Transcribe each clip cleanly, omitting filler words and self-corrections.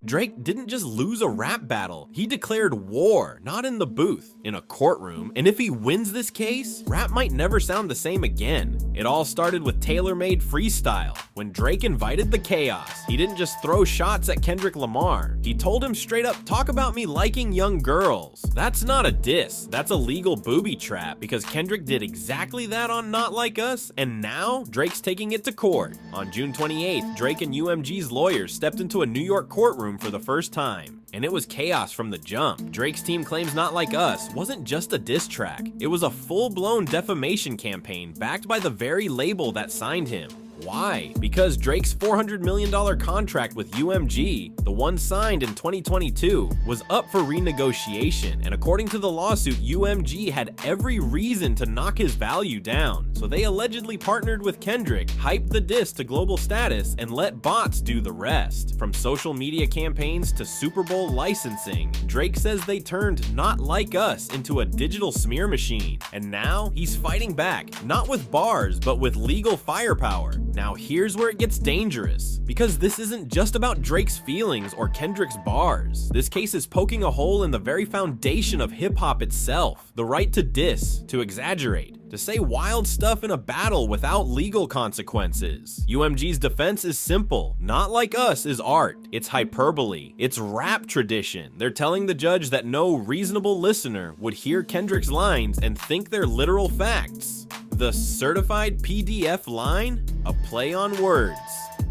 Drake didn't just lose a rap battle, he declared war, not in the booth, in a courtroom. And if he wins this case, rap might never sound the same again. It all started with tailor-made freestyle. When Drake invited the chaos, he didn't just throw shots at Kendrick Lamar. He told him straight up, talk about me liking young girls. That's not a diss, that's a legal booby trap, because Kendrick did exactly that on Not Like Us, and now Drake's taking it to court. On June 28th, Drake and UMG's lawyers stepped into a New York courtroom for the first time. And it was chaos from the jump. Drake's team claims Not Like Us wasn't just a diss track, it was a full-blown defamation campaign backed by the very label that signed him. Why? Because Drake's $400 million contract with UMG, the one signed in 2022, was up for renegotiation, and according to the lawsuit, UMG had every reason to knock his value down, so they allegedly partnered with Kendrick, hyped the diss to global status, and let bots do the rest. From social media campaigns to Super Bowl licensing, Drake says they turned Not Like Us into a digital smear machine, and now he's fighting back, not with bars, but with legal firepower. Now here's where it gets dangerous, because this isn't just about Drake's feelings or Kendrick's bars. This case is poking a hole in the very foundation of hip-hop itself. The right to diss, to exaggerate, to say wild stuff in a battle without legal consequences. UMG's defense is simple. Not Like Us is art. It's hyperbole. It's rap tradition. They're telling the judge that no reasonable listener would hear Kendrick's lines and think they're literal facts. The certified PDF line? A play on words.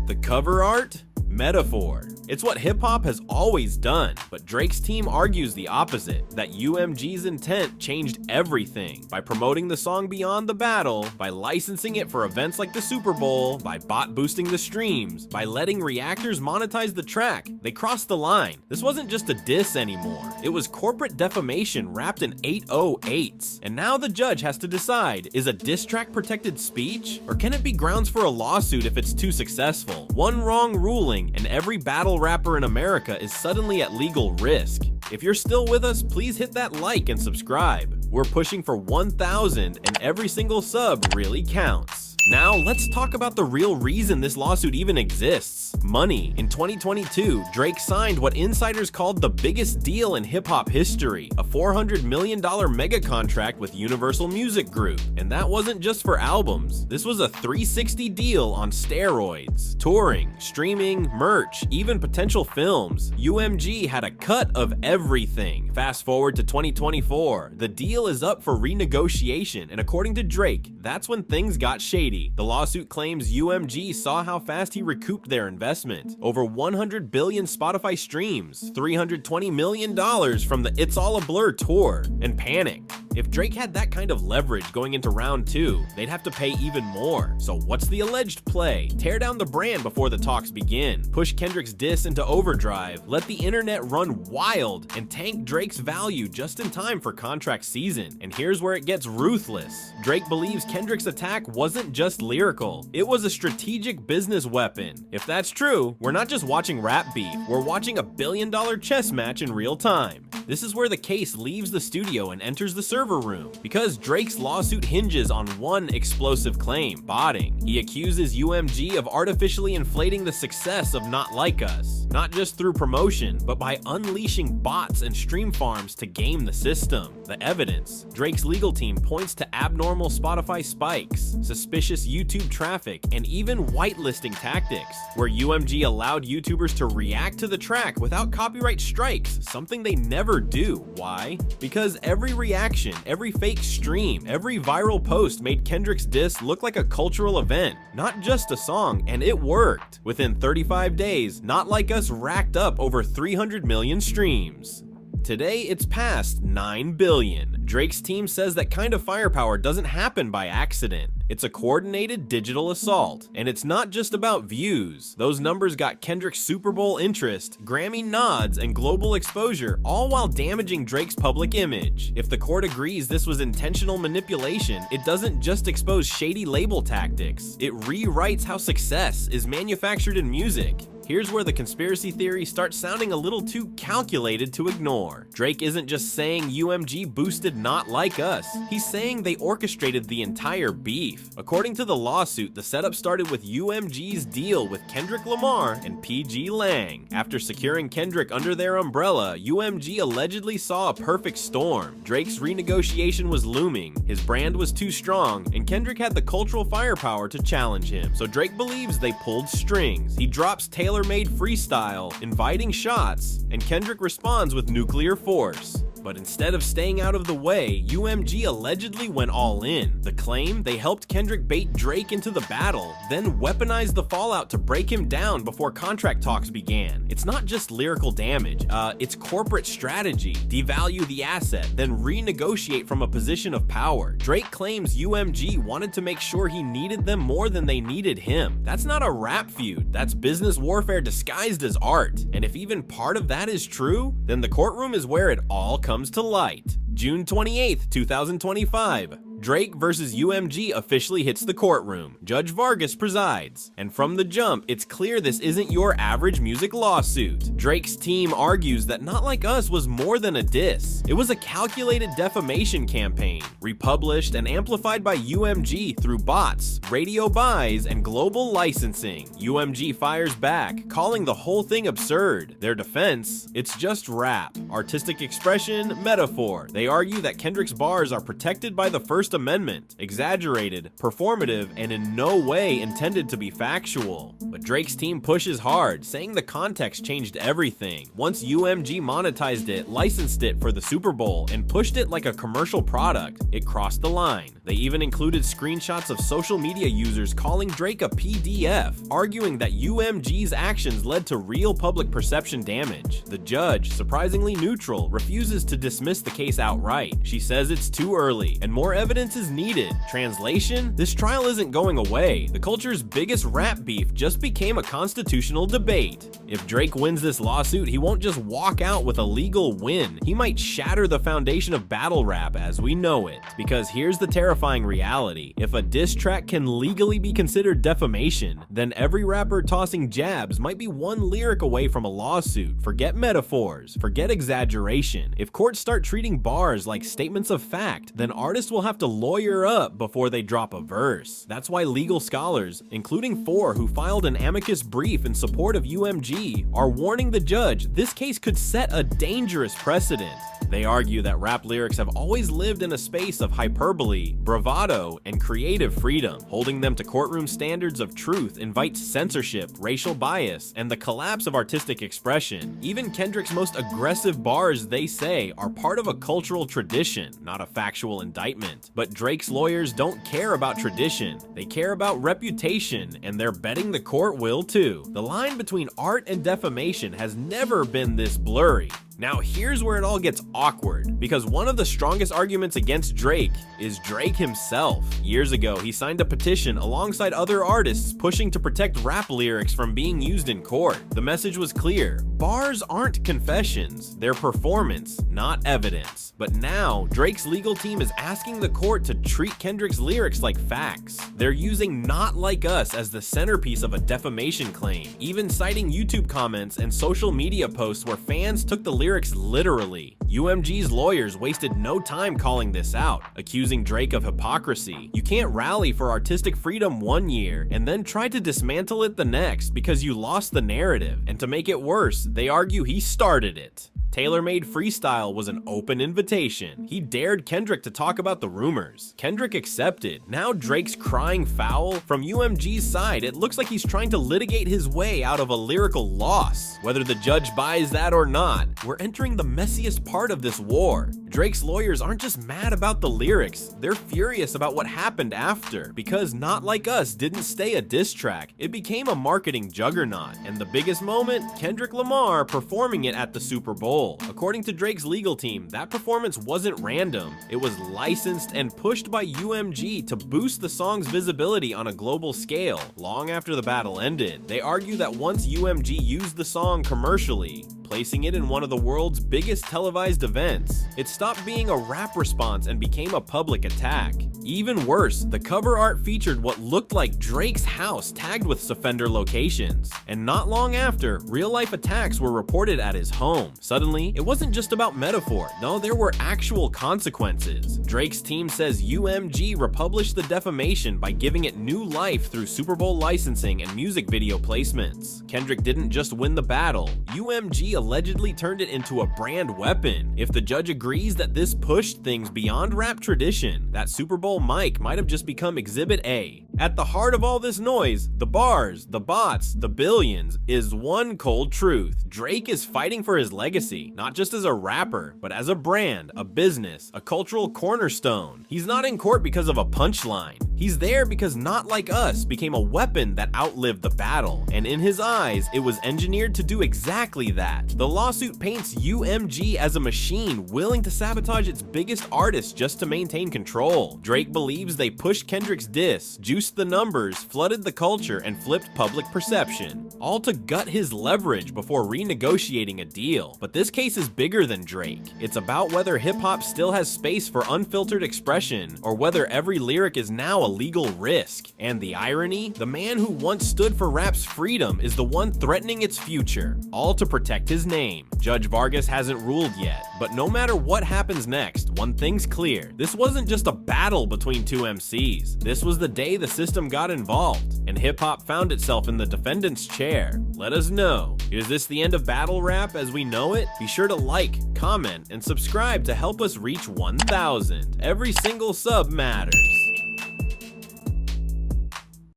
The cover art? Metaphor. It's what hip-hop has always done, but Drake's team argues the opposite, that UMG's intent changed everything by promoting the song beyond the battle, by licensing it for events like the Super Bowl, by bot boosting the streams, by letting reactors monetize the track. They crossed the line. This wasn't just a diss anymore. It was corporate defamation wrapped in 808s. And now the judge has to decide, is a diss track protected speech? Or can it be grounds for a lawsuit if it's too successful? One wrong ruling and every battle rapper in America is suddenly at legal risk. If you're still with us, please hit that like and subscribe. We're pushing for 1,000 and every single sub really counts. Now, let's talk about the real reason this lawsuit even exists. Money. In 2022, Drake signed what insiders called the biggest deal in hip-hop history, a $400 million mega contract with Universal Music Group. And that wasn't just for albums. This was a 360 deal on steroids. Touring, streaming, merch, even potential films. UMG had a cut of everything. Fast forward to 2024, the deal is up for renegotiation, and according to Drake, that's when things got shady. The lawsuit claims UMG saw how fast he recouped their investment. Over 100 billion Spotify streams, $320 million from the It's All a Blur tour, and panicked. If Drake had that kind of leverage going into round 2, they'd have to pay even more. So what's the alleged play? Tear down the brand before the talks begin. Push Kendrick's diss into overdrive, let the internet run wild, and tank Drake's value just in time for contract season. And here's where it gets ruthless. Drake believes Kendrick's attack wasn't just lyrical. It was a strategic business weapon. If that's true, we're not just watching rap beef, we're watching a billion-dollar chess match in real time. This is where the case leaves the studio and enters the server room, because Drake's lawsuit hinges on one explosive claim: botting. He accuses UMG of artificially inflating the success of Not Like Us, not just through promotion, but by unleashing bots and stream farms to game the system. The evidence: Drake's legal team points to abnormal Spotify spikes, suspicious YouTube traffic, and even whitelisting tactics, where UMG allowed YouTubers to react to the track without copyright strikes, something they never do. Why? Because every reaction, every fake stream, every viral post made Kendrick's diss look like a cultural event, not just a song, and it worked. Within 35 days, Not Like Us racked up over 300 million streams. Today, it's past 9 billion. Drake's team says that kind of firepower doesn't happen by accident. It's a coordinated digital assault, and it's not just about views. Those numbers got Kendrick's Super Bowl interest, Grammy nods, and global exposure, all while damaging Drake's public image. If the court agrees this was intentional manipulation, it doesn't just expose shady label tactics, it rewrites how success is manufactured in music. Here's where the conspiracy theory starts sounding a little too calculated to ignore. Drake isn't just saying UMG boosted Not Like Us, he's saying they orchestrated the entire beef. According to the lawsuit, the setup started with UMG's deal with Kendrick Lamar and PG Lang. After securing Kendrick under their umbrella, UMG allegedly saw a perfect storm. Drake's renegotiation was looming, his brand was too strong, and Kendrick had the cultural firepower to challenge him. So Drake believes they pulled strings. He drops tailor-made freestyle, inviting shots, and Kendrick responds with nuclear force. But instead of staying out of the way, UMG allegedly went all in. The claim, they helped Kendrick bait Drake into the battle, then weaponized the fallout to break him down before contract talks began. It's not just lyrical damage, it's corporate strategy. Devalue the asset, then renegotiate from a position of power. Drake claims UMG wanted to make sure he needed them more than they needed him. That's not a rap feud, that's business warfare disguised as art. And if even part of that is true, then the courtroom is where it all comes to light. June 28th, 2025. Drake versus UMG officially hits the courtroom. Judge Vargas presides. And from the jump, it's clear this isn't your average music lawsuit. Drake's team argues that Not Like Us was more than a diss. It was a calculated defamation campaign, republished and amplified by UMG through bots, radio buys, and global licensing. UMG fires back, calling the whole thing absurd. Their defense, it's just rap, artistic expression, metaphor. They argue that Kendrick's bars are protected by the First Amendment, exaggerated, performative, and in no way intended to be factual. But Drake's team pushes hard, saying the context changed everything. Once UMG monetized it, licensed it for the Super Bowl, and pushed it like a commercial product, it crossed the line. They even included screenshots of social media users calling Drake a PDF, arguing that UMG's actions led to real public perception damage. The judge, surprisingly neutral, refuses to dismiss the case outright. She says it's too early, and more evidence is needed. Translation? This trial isn't going away. The culture's biggest rap beef just became a constitutional debate. If Drake wins this lawsuit, he won't just walk out with a legal win. He might shatter the foundation of battle rap as we know it. Because here's the terrifying reality. If a diss track can legally be considered defamation, then every rapper tossing jabs might be one lyric away from a lawsuit. Forget metaphors. Forget exaggeration. If courts start treating bars like statements of fact, then artists will have to lawyer up before they drop a verse. That's why legal scholars, including 4 who filed an amicus brief in support of UMG, are warning the judge this case could set a dangerous precedent. They argue that rap lyrics have always lived in a space of hyperbole, bravado, and creative freedom. Holding them to courtroom standards of truth invites censorship, racial bias, and the collapse of artistic expression. Even Kendrick's most aggressive bars, they say, are part of a cultural tradition, not a factual indictment. But Drake's lawyers don't care about tradition, they care about reputation, and they're betting the court will too. The line between art and defamation has never been this blurry. Now here's where it all gets awkward, because one of the strongest arguments against Drake is Drake himself. Years ago, he signed a petition alongside other artists pushing to protect rap lyrics from being used in court. The message was clear: bars aren't confessions, they're performance, not evidence. But now, Drake's legal team is asking the court to treat Kendrick's lyrics like facts. They're using Not Like Us as the centerpiece of a defamation claim, even citing YouTube comments and social media posts where fans took the lyrics literally. UMG's lawyers wasted no time calling this out, accusing Drake of hypocrisy. You can't rally for artistic freedom one year and then try to dismantle it the next because you lost the narrative. And to make it worse, they argue he started it. Tailor-made freestyle was an open invitation. He dared Kendrick to talk about the rumors. Kendrick accepted. Now Drake's crying foul. From UMG's side, it looks like he's trying to litigate his way out of a lyrical loss. Whether the judge buys that or not, we're entering the messiest part of this war. Drake's lawyers aren't just mad about the lyrics, they're furious about what happened after. Because Not Like Us didn't stay a diss track, it became a marketing juggernaut. And the biggest moment, Kendrick Lamar performing it at the Super Bowl. According to Drake's legal team, that performance wasn't random. It was licensed and pushed by UMG to boost the song's visibility on a global scale. Long after the battle ended, they argue that once UMG used the song commercially, placing it in one of the world's biggest televised events, it stopped being a rap response and became a public attack. Even worse, the cover art featured what looked like Drake's house tagged with offender locations. And not long after, real-life attacks were reported at his home. Suddenly, it wasn't just about metaphor. No, there were actual consequences. Drake's team says UMG republished the defamation by giving it new life through Super Bowl licensing and music video placements. Kendrick didn't just win the battle, UMG allegedly turned it into a brand weapon. If the judge agrees that this pushed things beyond rap tradition, that Super Bowl mic might have just become Exhibit A. At the heart of all this noise, the bars, the bots, the billions, is one cold truth. Drake is fighting for his legacy, not just as a rapper, but as a brand, a business, a cultural cornerstone. He's not in court because of a punchline. He's there because Not Like Us became a weapon that outlived the battle, and in his eyes, it was engineered to do exactly that. The lawsuit paints UMG as a machine willing to sabotage its biggest artists just to maintain control. Drake believes they pushed Kendrick's diss, juiced the numbers, flooded the culture, and flipped public perception, all to gut his leverage before renegotiating a deal. But this case is bigger than Drake. It's about whether hip-hop still has space for unfiltered expression, or whether every lyric is now a legal risk. And the irony? The man who once stood for rap's freedom is the one threatening its future, all to protect his name. Judge Vargas hasn't ruled yet, but no matter what happens next, one thing's clear. This wasn't just a battle between two MCs. This was the day the system got involved, and hip-hop found itself in the defendant's chair. Let us know. Is this the end of battle rap as we know it? Be sure to like, comment, and subscribe to help us reach 1,000. Every single sub matters.